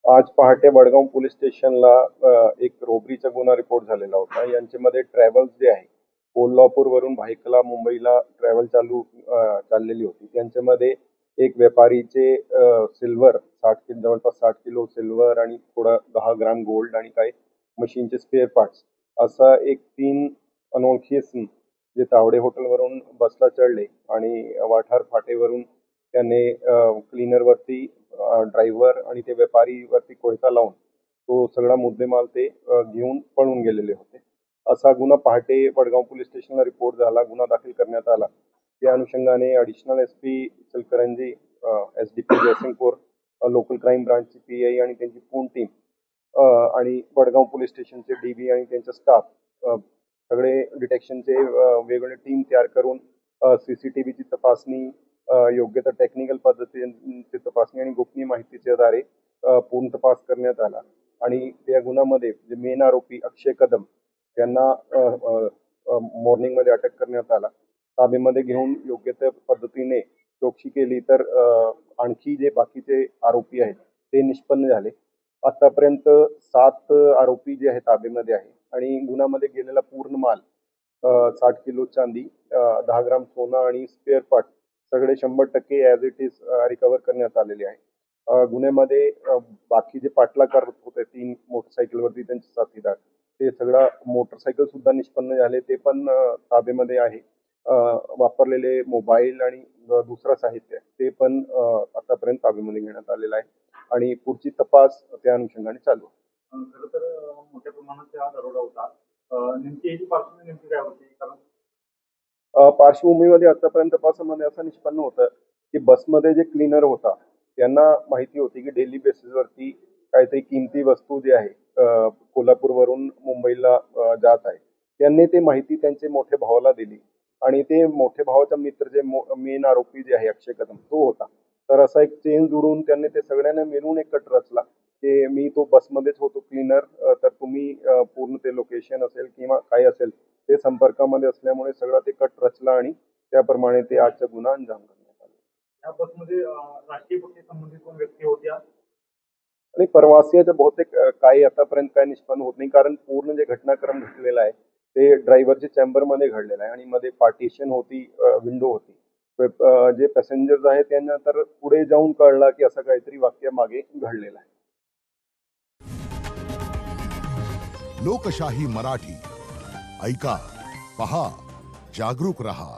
आज पहाटे वडगाव पोलीस स्टेशनला एक रोबरीचा गुन्हा रिपोर्ट झालेला होता. यांच्यामध्ये ट्रॅव्हल्स जे आहे, कोल्हापूरवरून भायखला मुंबईला ट्रॅव्हल चाललेली होती. त्यांच्यामध्ये एक व्यापारीचे सिल्वर 60 किलो, जवळपास 60 किलो सिल्वर आणि थोडा 10 ग्राम गोल्ड आणि काही मशीनचे स्पेअर पार्ट्स असा एक 3 अनोळखी इसम जे तावडे हॉटेलवरून बसला चढले आणि वाठार फाटेवरून त्याने क्लीनरवरती ड्रायव्हर आणि ते व्यापारीवरती कोयता लावून तो सगळा मुद्देमाल ते घेऊन पळून गेलेले होते. असा गुन्हा पहाटे वडगाव पोलीस स्टेशनला रिपोर्ट झाला, गुन्हा दाखल करण्यात आला. त्या अनुषंगाने additional SP Ichalkaranji, SDP Jaysingpur, local crime ब्रांचची पीआय आणि त्यांची पूर्ण टीम आणि वडगाव पोलीस स्टेशनचे डीबी आणि त्यांचा स्टाफ सगळे डिटेक्शनचे वेगवेगळे टीम तयार करून सीसीटीव्हीची तपासणी, योग्य त्या टेक्निकल पद्धतीची तपासणी आणि गोपनीय माहितीच्या आधारे पूर्ण तपास करण्यात आला. आणि त्या गुन्ह्यामध्ये जे मेन आरोपी अक्षय कदम यांना मॉर्निंगमध्ये अटक करण्यात आला. ताब्यामध्ये घेऊन योग्य त्या पद्धतीने चौकशी केली तर आणखी जे बाकीचे आरोपी आहेत ते निष्पन्न झाले. आतापर्यंत 7 आरोपी जे आहेत ताब्यामध्ये आहे आणि गुन्ह्यामध्ये गेलेला पूर्ण माल 60 किलो चांदी, 10 ग्राम सोनं आणि स्पेअर पार्ट सगळे 100% ॲज इट इज रिकव्हर करण्यात आलेले आहे. गुन्ह्यामध्ये बाकी जे पाठलाग करत होते 3 मोटरसायकलवरती त्यांचे साथीदार, ते सगळा मोटरसायकल सुद्धा निष्पन्न झाले, ते पण ताब्यामध्ये आहे. वापरलेले मोबाईल आणि दुसरा साहित्य ते पण आतापर्यंत ताब्यामध्ये घेण्यात आलेलं आहे आणि पुढची तपास त्या अनुषंगाने चालू आहे. खरं तर मोठ्या प्रमाणात हा दरोडा होता. नेमकी याची पार्श्वभूमी नेमकी काय होती? कारण पार्श्वभूमीमध्ये आतापर्यंत तपासामध्ये असं निष्पन्न होतं की बसमध्ये जे क्लीनर होता त्यांना माहिती होती की डेली बेसिसवरती काहीतरी किमती वस्तू जी आहे कोल्हापूरवरून मुंबईला जात आहे. त्यांनी ते माहिती त्यांचे मोठ्या भावाला दिली आणि ते मोठ्या भावाचा मित्र जे मेन आरोपी जे आहे अक्षय कदम तो होता. तर असा एक चेन जोडून त्यांनी ते सगळ्यांना मिळून एक कट रचला की मी तो बसमध्येच होतो क्लीनर, तर तुम्ही पूर्ण ते लोकेशन असेल किंवा काय असेल ते संपर्कामध्ये असल्यामुळे सगळा ते कट रचला आणि त्याप्रमाणे ते आजचा गुन्हा अंजाम करण्यात आला. या बसमध्ये राजकीय पक्षी संबंधित कोण व्यक्ती होत्या आणि प्रवासियाचं बहुतेक काही आतापर्यंत काय निष्पन्न होत नाही, कारण पूर्ण जे घटनाक्रम घडलेला आहे ते ड्रायव्हरच्या चॅम्बरमध्ये घडलेलं आहे आणि मध्ये पार्टिशन होती, विंडो होती. जे पॅसेंजर्स आहेत त्यांना तर पुढे जाऊन कळला की असं काहीतरी वाक्य मागे घडलेलं आहे. लोकशाही मराठी ऐका, पहा, जागरूक रहा.